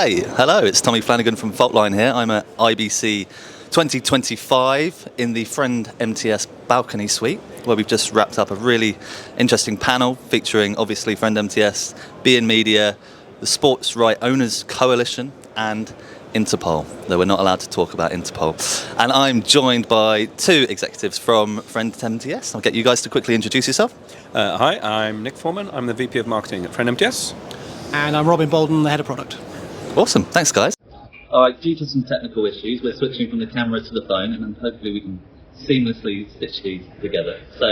Hi, hello, it's Tommy Flanagan from Faultline here. I'm at IBC 2025 in the Friend MTS balcony suite, where we've just wrapped up a really interesting panel featuring obviously Friend MTS, beIN Media, the Sports Right Owners Coalition and Interpol, though we're not allowed to talk about Interpol. And I'm joined by two executives from Friend MTS. I'll get you guys to quickly introduce yourself. Hi, I'm Nick Forman. I'm the VP of Marketing at Friend MTS. And I'm Boldon, the Head of Product. Awesome, thanks guys. Alright, due to some technical issues, we're switching from the camera to the phone, and then hopefully we can seamlessly stitch these together. So,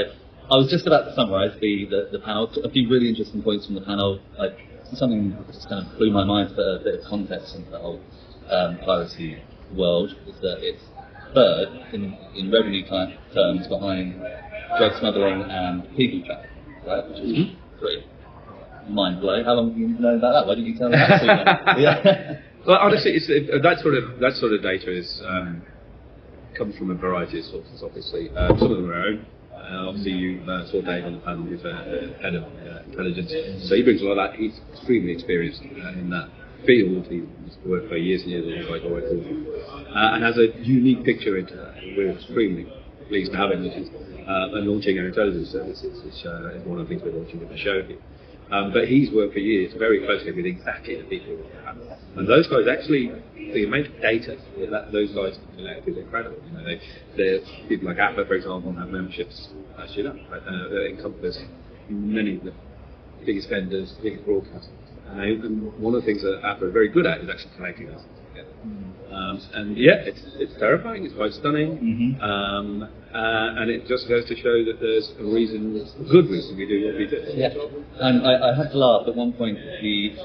I was just about to summarise the panel, a few really interesting points from the panel, like something that just kind of blew my mind for a bit of context into the whole piracy world, is that it's third in revenue terms behind drug smuggling and people trafficking, right? Which is pretty mind-blowing. How long have you known about that? Why didn't you tell me that? Yeah. Well, honestly, that sort of data is comes from a variety of sources. Obviously, some of them are our own. Obviously, you saw Dave on the panel, who's head of intelligence, so he brings a lot of that. He's extremely experienced in that field. He's worked for years and years alongside Oracle, and has a unique picture into that. We're extremely pleased to have him, and launching our intelligence services, which is one of the things we're launching with the show here. But he's worked for years very closely with exactly the people we have. And those guys actually, the amount of data that those guys can collect is incredible. You know, they people like AAPA, for example, have memberships, that encompass many of the biggest vendors, biggest broadcasters. And one of the things that AAPA are very good at is actually connecting us together. And yeah, it's terrifying, it's quite stunning. And it just goes to show that there's a good reason we do what we do. Yeah, and I had to laugh at one point. The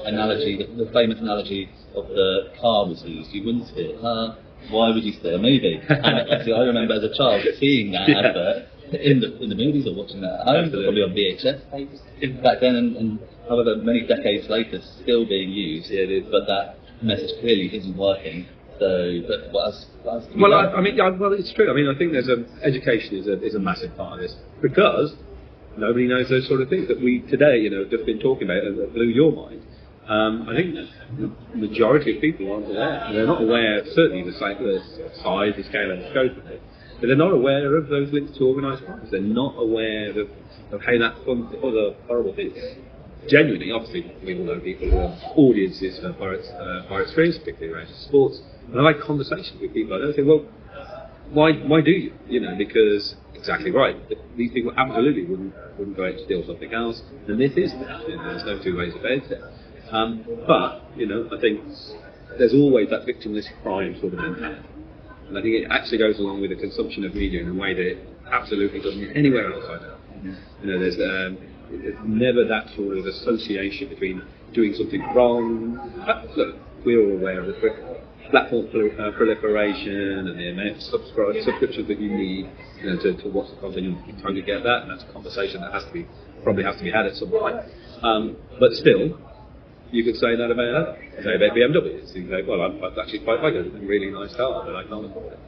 famous analogy of the car was used. You wouldn't steal a car. Why would you steal a movie? And actually, I remember as a child seeing that advert in the movies or watching that at home, probably on VHS tapes back then, and however many decades later, still being used. Yeah, it is. But that message clearly isn't working. So, but what else well, it's true. I mean, I think education is a massive part of this, because nobody knows those sort of things that we today, have just been talking about and that blew your mind. I think the majority of people aren't aware. They're not aware, certainly the size, the scale, and the scope of it, but they're not aware of those links to organised crime. They're not aware of how that funds other horrible things. Genuinely, obviously, we all know people who are audiences for pirate streams, particularly around sports. And I like conversations with people. I don't think, well, why do you? Because exactly right. These people absolutely wouldn't go out to steal something else, and this is that. There's no two ways about it. But I think there's always that victimless crime sort of mentality, and I think it actually goes along with the consumption of media in a way that it absolutely doesn't anywhere else. I know. There's never that sort of association between doing something wrong. Look, we're all aware of the platform proliferation and the amount of subscriptions that you need to watch the content. You're trying to get that, and that's a conversation that probably has to be had at some point. But still, you could say that about BMW. You say, well, I actually quite like a really nice car, but I can't afford it.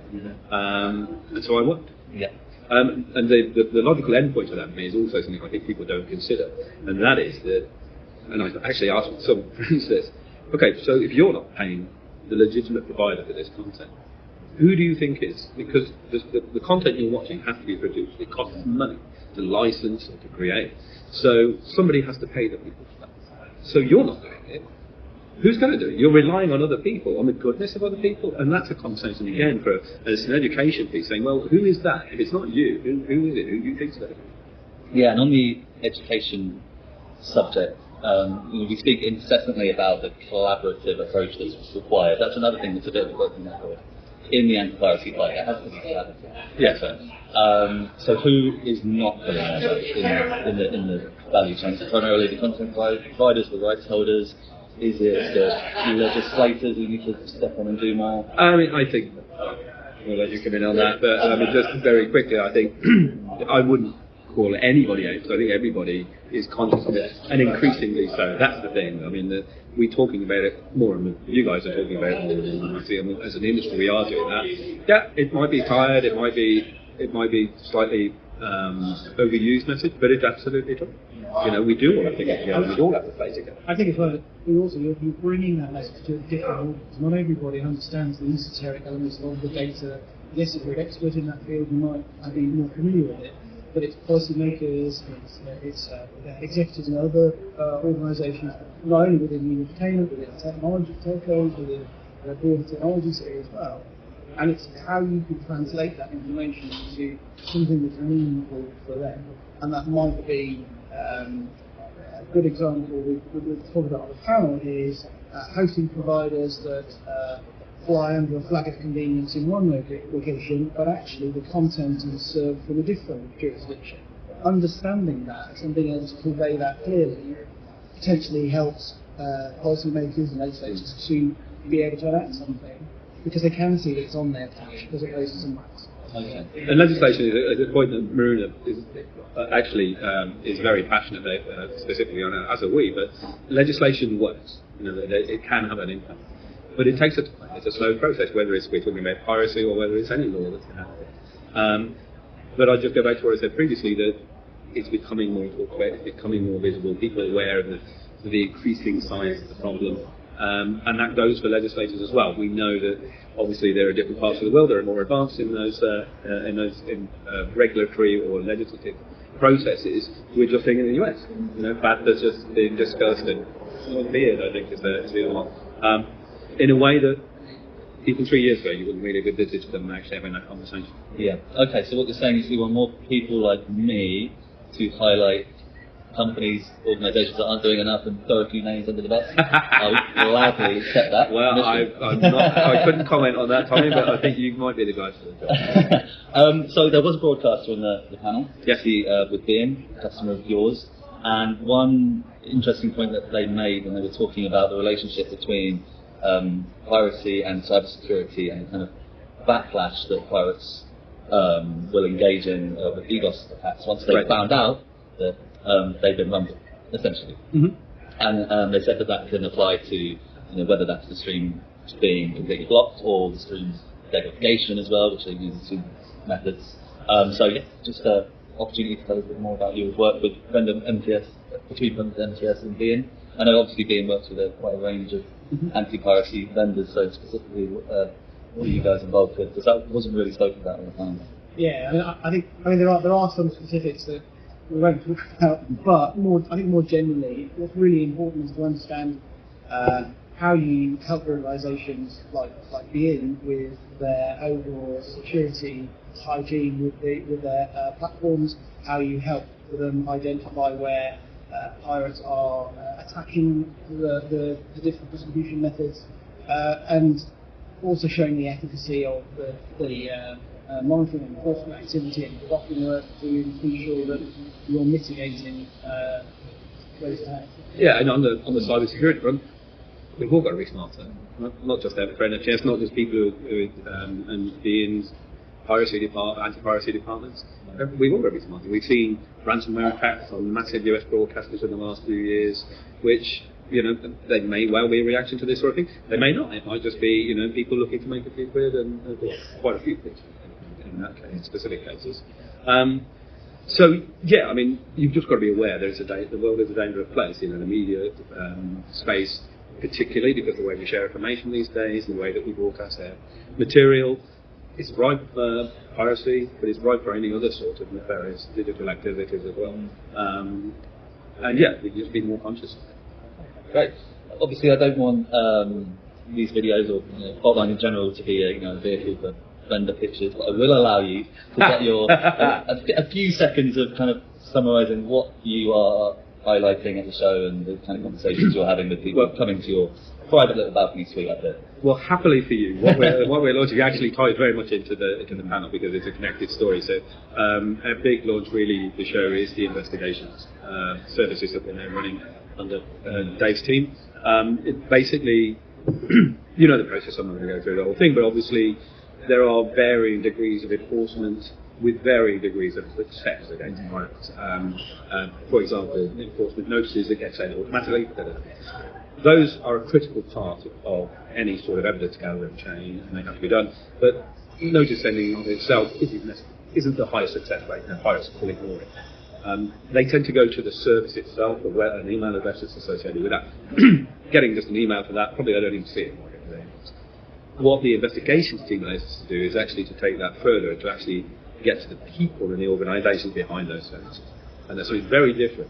And so I won't. Yeah. And the logical endpoint of that for me is also something I think people don't consider, and that is that, and I actually asked some friends this, okay, so if you're not paying the legitimate provider for this content, who do you think is? Because the content you're watching has to be produced. It costs money to license or to create. So somebody has to pay the people for that. So you're not doing it. Who's going to do it? You're relying on other people, on the goodness of other people, and that's a conversation again as an education piece, saying, well, who is that? If it's not you, who is it? Who do you think so? Yeah, and on the education subject, we speak incessantly about the collaborative approach that's required. That's another thing that's a bit of a broken record in the anti-piracy fight. It has to be collaborative. Yes. So who is not pulling their weight in the value chain? So primarily the content providers, the rights holders. Is it the legislators who need to step on and do more? I mean, I think we'll let you come in on that, but just very quickly, I think I wouldn't call anybody out, because I think everybody is conscious of it, and increasingly so. That's the thing. I mean, we're talking about it more, and you guys are talking about it more. As an industry, we are doing that. Yeah, it might be tired, it might be slightly overused message, but it's absolutely true. we do all have to get together. We all have to play together. I think it's like you're bringing that message to a different audience. Not everybody understands the esoteric elements of the data. Yes, if you're an expert in that field, you might be more familiar with it. But it's policymakers, it's executives and other organisations, not only within the entertainment, within technology, telcos, within the broader technology sphere as well. And it's how you can translate that information into something that's meaningful for them. And that might be a good example we've talked about on the panel is hosting providers that fly under a flag of convenience in one location, but actually the content is served from a different jurisdiction. Understanding that and being able to convey that clearly potentially helps policymakers and legislators to be able to enact something because they can see that it's on their patch as opposed to somewhere else. Okay. And legislation is a point that Maruna is very passionate about, specifically on as are we. But legislation works. It can have an impact, but it takes a time. It's a slow process. Whether we're talking about piracy or whether it's any law that's going to happen. But I'll just go back to what I said previously that it's becoming more talked about. It's becoming more visible. People are aware of the increasing size of the problem. And that goes for legislators as well. We know that obviously there are different parts of the world that are more advanced in those regulatory or legislative processes. We're just seeing in the US. FATCA's just been discussed, and beIN, I think, is the other one. In a way that even 3 years ago you wouldn't really have visited them and actually having that conversation. Yeah. Okay. So what you're saying is you want more people like me to highlight companies, organisations that aren't doing enough and throw a few names under the bus. I would gladly accept that. Well, I couldn't comment on that, Tommy, but I think you might be the guy for the job. So there was a broadcaster on the panel, yes, with beIN, a customer of yours, and one interesting point that they made when they were talking about the relationship between piracy and cybersecurity and the kind of backlash that pirates will engage in with DDoS attacks once they found out that they've been rumbled, essentially. Mm-hmm. And they said that can apply to whether that's the stream being completely blocked or the stream's degradation as well, which they use two methods. So yeah, just an opportunity to tell us a bit more about your work with Friend MTS, between Friend MTS and beIN. I know obviously beIN works with quite a range of anti-piracy vendors, so specifically what are you guys involved with? Because that wasn't really spoken about on the panel. Yeah, I think there are some specifics that we won't talk about, but I think more generally, what's really important is to understand how you help organisations like beIN with their overall security hygiene with their platforms, how you help them identify where pirates are attacking the different distribution methods, and also showing the efficacy of the monitoring and enforcement activity and blocking work to ensure that you're mitigating those attacks. Yeah, and on the cyber security front, we've all got to be smarter. Not just our Friend MTS, not just people who and beIN's anti-piracy departments. We've all got to be smarter. We've seen ransomware attacks on massive US broadcasters in the last few years, which they may well be a reaction to this sort of thing. They may not. It might just be people looking to make a few quid, and quite a few things in that case, in specific cases. So yeah, I mean, you've just got to be aware the world is a dangerous place. The media space, particularly because of the way we share information these days, the way that we broadcast our material, it's ripe for piracy, but it's ripe for any other sort of nefarious digital activities as well. And yeah, we just be more conscious of it. Great. Obviously, I don't want these videos or Faultline in general to be a vehicle for vendor pitches, but I will allow you to get your a few seconds of kind of summarising what you are highlighting at the show and the kind of conversations you're having with people coming to your private little balcony suite up there. Well, happily for you, what we're launching actually ties very much into the panel because it's a connected story. So our big launch, really, the show is the investigations services that we're now running under Dave's team. It basically, the process. I'm not going to go through the whole thing, but obviously there are varying degrees of enforcement with varying degrees of success against pirates. For example, enforcement notices that get sent automatically. Those are a critical part of any sort of evidence gathering chain, and they have to be done. But notice sending in itself isn't the highest success rate, and pirates will ignore it. They tend to go to the service itself, or where an email address that's associated with that. Getting just an email for that, probably I don't even see it. What the investigations team allows us to do is actually to take that further and to actually get to the people and the organisations behind those services. And so it's very different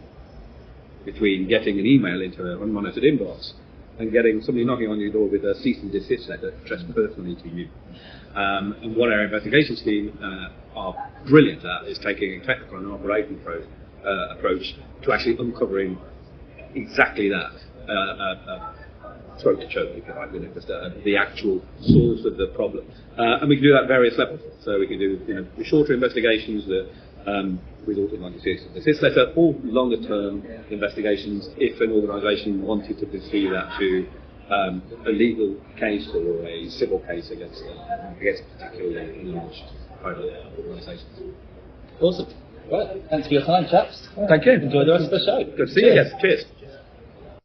between getting an email into an unmonitored inbox and getting somebody knocking on your door with a cease and desist letter addressed personally to you. And what our investigations team are brilliant at is taking a technical and operating approach to actually uncovering exactly that. Throat to choke, if you like, just the actual source of the problem. And we can do that at various levels. So we can do the shorter investigations that result in like a cease and desist letter, or longer term investigations if an organisation wanted to pursue that to a legal case or a civil case against particularly large private organisations. Awesome. Right, thanks for your time, chaps. Thank you. Enjoy the rest of the show. Good to see you. Yes, cheers.